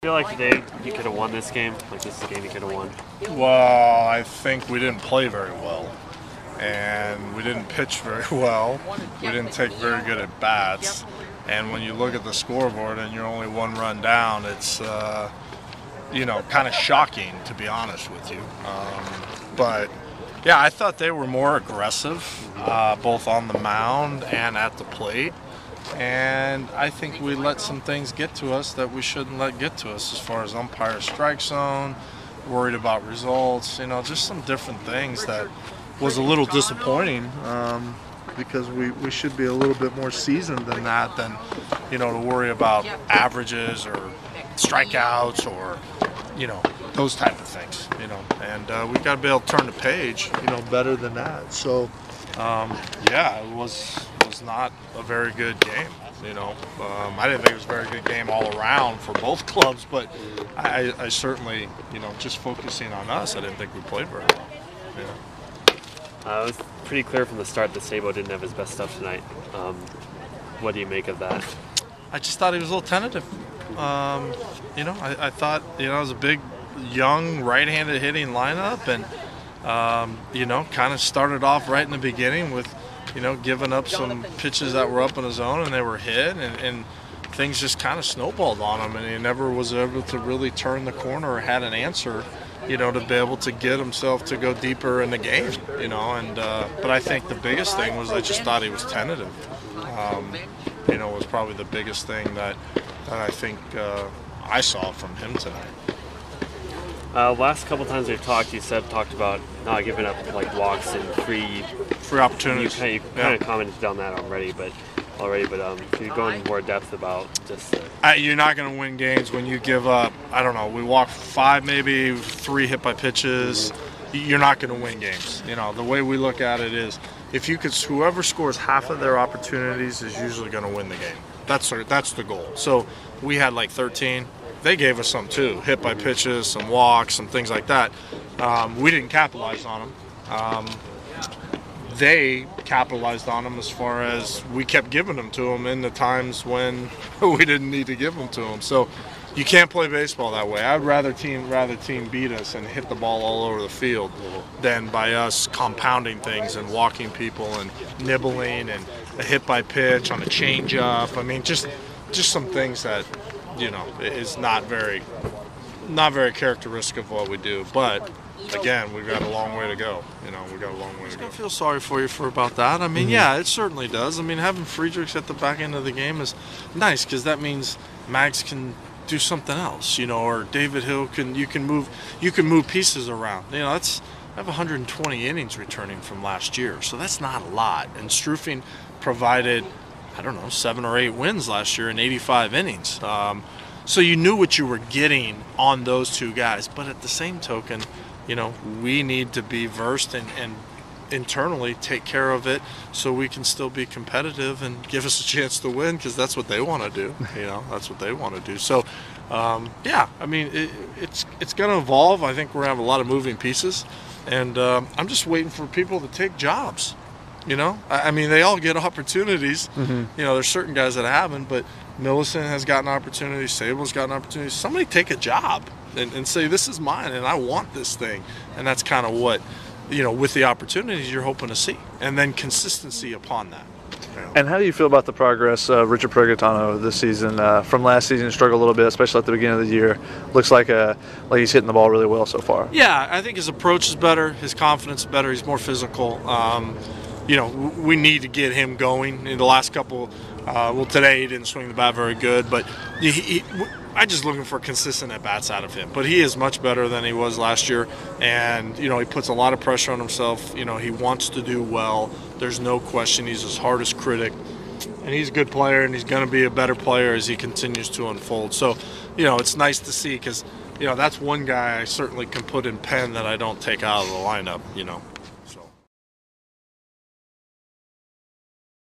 I feel like today you could have won this game. Like this is a game you could have won. Well, I think we didn't play very well, and we didn't pitch very well. We didn't take very good at bats, and when you look at the scoreboard and you're only one run down, it's kind of shocking, to be honest with you. But yeah, I thought they were more aggressive, both on the mound and at the plate. And I think we let some things get to us that we shouldn't let get to us, as far as umpire strike zone, worried about results, just some different things that was a little disappointing, because we should be a little bit more seasoned than that, than to worry about averages or strikeouts or those type of things, and we've got to be able to turn the page better than that. So yeah, it was not a very good game. I didn't think it was a very good game all around for both clubs, but I certainly, just focusing on us, I didn't think we played very well. It was pretty clear from the start that Sabo didn't have his best stuff tonight. What do you make of that? I just thought he was a little tentative. I thought, it was a big, young, right-handed hitting lineup, and kind of started off right in the beginning with giving up some pitches that were up in the zone, and they were hit, and things just kind of snowballed on him, and he never was able to really turn the corner or had an answer, to be able to get himself to go deeper in the game, but I think the biggest thing was I just thought he was tentative. Was probably the biggest thing that I think I saw from him tonight. Last couple times we've talked, you talked about not giving up like walks and free opportunities. You kind of commented on that already, but can you go into more depth about just? You're not going to win games when you give up. I don't know. We walk 5, maybe 3 hit by pitches. You're not going to win games. The way we look at it is, whoever scores half of their opportunities is usually going to win the game. That's the goal. So we had like 13. They gave us some too, hit by pitches, some walks, some things like that. We didn't capitalize on them. They capitalized on them as far as we kept giving them to them in the times when we didn't need to give them to them. So you can't play baseball that way. I'd rather team beat us and hit the ball all over the field than by us compounding things and walking people and nibbling and a hit by pitch on a changeup. I mean, just some things that is not very characteristic of what we do. But again, we've got a long way to go. I feel sorry for you about that. I mean, yeah, it certainly does. I mean, having Friedrichs at the back end of the game is nice, because that means Mags can do something else, or David Hill you can move pieces around. I have 120 innings returning from last year, so that's not a lot. And Strufing provided, 7 or 8 wins last year in 85 innings. So you knew what you were getting on those two guys. But at the same token, we need to be versed and internally take care of it so we can still be competitive and give us a chance to win, because that's what they want to do. That's what they want to do. So, yeah, I mean, it's going to evolve. I think we're going to have a lot of moving pieces. And I'm just waiting for people to take jobs. I mean, they all get opportunities. There's certain guys that haven't, but Millicent has gotten opportunities. Sable's gotten opportunities. Somebody take a job and say, this is mine and I want this thing. And that's kind of what, with the opportunities you're hoping to see. And then consistency upon that. And how do you feel about the progress of Richard Pregatano this season? From last season, he struggled a little bit, especially at the beginning of the year. Looks like he's hitting the ball really well so far. Yeah, I think his approach is better. His confidence is better. He's more physical. We need to get him going. In the last couple, today he didn't swing the bat very good, but I'm just looking for consistent at-bats out of him. But he is much better than he was last year, and, he puts a lot of pressure on himself. He wants to do well. There's no question he's his hardest critic, and he's a good player, and he's going to be a better player as he continues to unfold. So, it's nice to see, because, that's one guy I certainly can put in pen that I don't take out of the lineup,